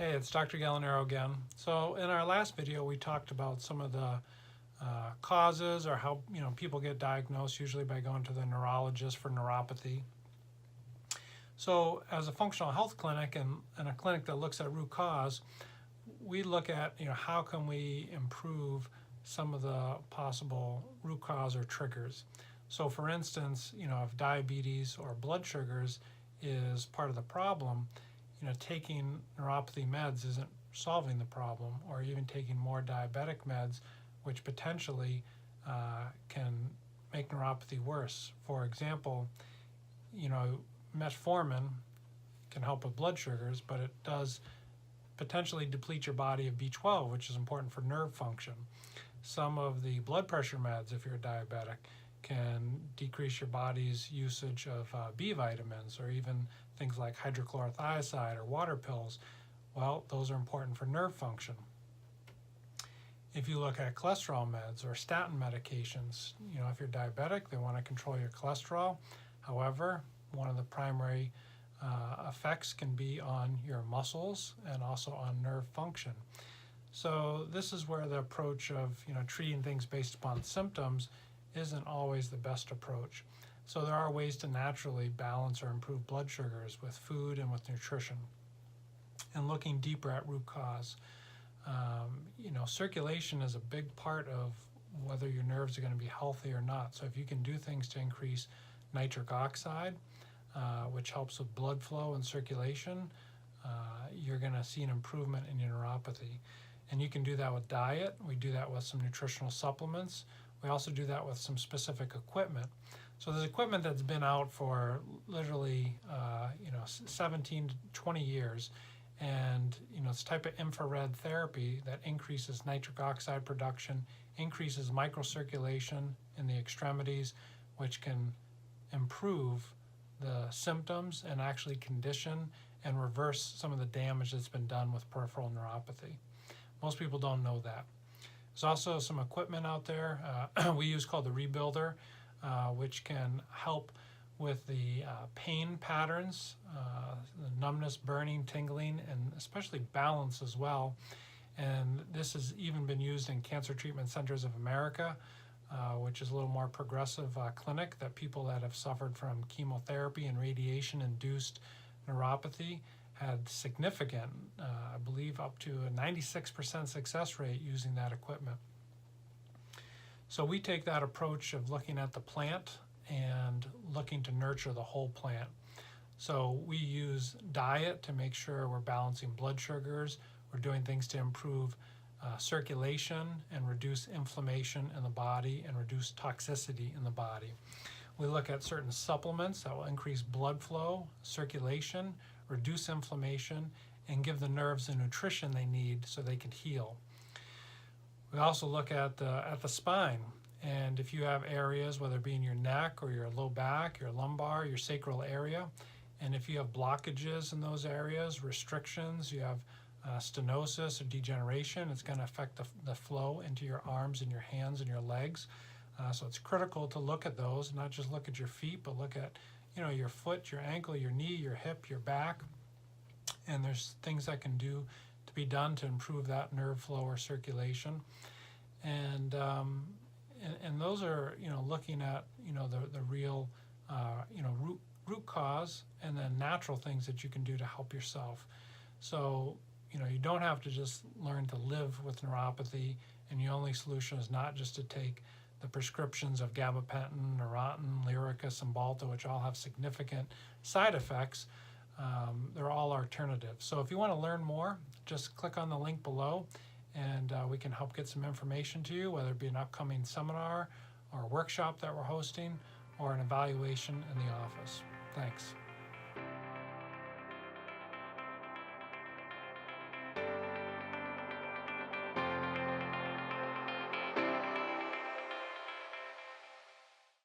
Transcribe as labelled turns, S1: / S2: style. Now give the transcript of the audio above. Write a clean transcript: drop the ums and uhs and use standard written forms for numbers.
S1: Hey, it's Dr. Gallinaro again. So in our last video, we talked about some of the causes or how people get diagnosed, usually by going to the neurologist for neuropathy. So as a functional health clinic and a clinic that looks at root cause, we look at how can we improve some of the possible root cause or triggers. So for instance, if diabetes or blood sugars is part of the problem, taking neuropathy meds isn't solving the problem, or even taking more diabetic meds, which potentially can make neuropathy worse. For example, metformin can help with blood sugars, but it does potentially deplete your body of B12, which is important for nerve function. Some of the blood pressure meds, if you're diabetic, can decrease your body's usage of B vitamins, or even things like hydrochlorothiazide or water pills. Well, those are important for nerve function. If you look at cholesterol meds or statin medications, if you're diabetic, they want to control your cholesterol. However, one of the primary effects can be on your muscles and also on nerve function. So this is where the approach of treating things based upon symptoms isn't always the best approach. So there are ways to naturally balance or improve blood sugars with food and with nutrition. And looking deeper at root cause, circulation is a big part of whether your nerves are going to be healthy or not. So if you can do things to increase nitric oxide, which helps with blood flow and circulation, you're going to see an improvement in your neuropathy. And you can do that with diet. We do that with some nutritional supplements. We also do that with some specific equipment. So there's equipment that's been out for literally 17 to 20 years, and it's a type of infrared therapy that increases nitric oxide production, increases microcirculation in the extremities, which can improve the symptoms and actually condition and reverse some of the damage that's been done with peripheral neuropathy. Most people don't know that. There's also some equipment out there we use called the Rebuilder, which can help with the pain patterns, the numbness, burning, tingling, and especially balance as well. And this has even been used in Cancer Treatment Centers of America, which is a little more progressive clinic that people that have suffered from chemotherapy and radiation-induced neuropathy had significant, I believe up to a 96% success rate using that equipment. So we take that approach of looking at the plant and looking to nurture the whole plant. So we use diet to make sure we're balancing blood sugars. We're doing things to improve circulation and reduce inflammation in the body and reduce toxicity in the body. We look at certain supplements that will increase blood flow, circulation, reduce inflammation, and give the nerves the nutrition they need so they can heal. We also look at the spine, and if you have areas, whether it be in your neck or your low back, your lumbar, your sacral area, and if you have blockages in those areas, restrictions, you have stenosis or degeneration, it's going to affect the flow into your arms and your hands and your legs. So it's critical to look at those, not just look at your feet, but look at your foot, your ankle, your knee, your hip, your back. And there's things that can do to be done to improve that nerve flow or circulation. And those are looking at the real root cause, and then natural things that you can do to help yourself. So you don't have to just learn to live with neuropathy, and the only solution is not just to take the prescriptions of gabapentin, Neurontin, Lyrica, Cymbalta, which all have significant side effects. They're all alternatives. So if you want to learn more, just click on the link below, and we can help get some information to you, whether it be an upcoming seminar or a workshop that we're hosting or an evaluation in the office. Thanks.